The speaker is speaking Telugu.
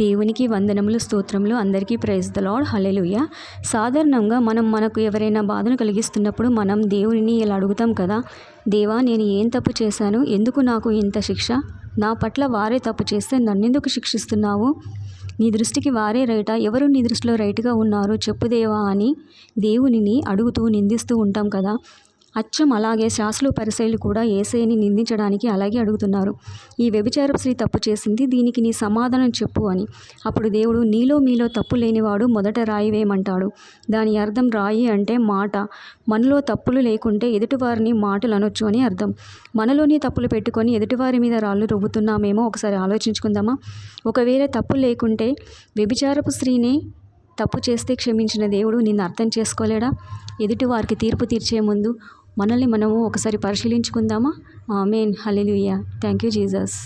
దేవునికి వందనములు, స్తోత్రములు. అందరికీ ప్రైజ్ ద లార్డ్. హల్లెలూయా. సాధారణంగా మనకు ఎవరైనా బాధను కలిగిస్తున్నప్పుడు మనం దేవునిని ఇలా అడుగుతాం కదా, దేవా నేను ఏం తప్పు చేశాను, ఎందుకు నాకు ఇంత శిక్ష, నా పట్ల వారే తప్పు చేస్తే నన్నెందుకు శిక్షిస్తున్నావు, నీ దృష్టికి వారే రైటా, ఎవరు నీ దృష్టిలో రైట్గా ఉన్నారు చెప్పు దేవా అని దేవునిని అడుగుతూ నిందిస్తూ ఉంటాం కదా. అచ్చం అలాగే శాస్త్రులు పరిసయ్యులు కూడా యేసయ్యని నిందించడానికి అలాగే అడుగుతున్నారు. ఈ వ్యభిచారపు స్త్రీ తప్పు చేసింది, దీనికి నీ సమాధానం చెప్పు అని. అప్పుడు దేవుడు, మీలో తప్పు లేనివాడు మొదట రాయి వేయమంటాడు. దాని అర్థం రాయి అంటే మాట. మనలో తప్పులు లేకుంటే ఎదుటివారిని మాటలు అనొచ్చు అని అర్థం. మనలోని తప్పులు పెట్టుకొని ఎదుటివారి మీద రాళ్ళు రువ్వుతున్నామేమో ఒకసారి ఆలోచించుకుందామా. ఒకవేళ తప్పు లేకుంటే వ్యభిచారపు స్త్రీనే తప్పు చేస్తే క్షమించిన దేవుడు నిన్ను అర్థం చేసుకోలేడా? ఎదుటి వారికి తీర్పు తీర్చే ముందు మనల్ని మనము ఒకసారి పరిశీలించుకుందామా. ఆమేన్. హల్లెలూయా. Thank you Jesus.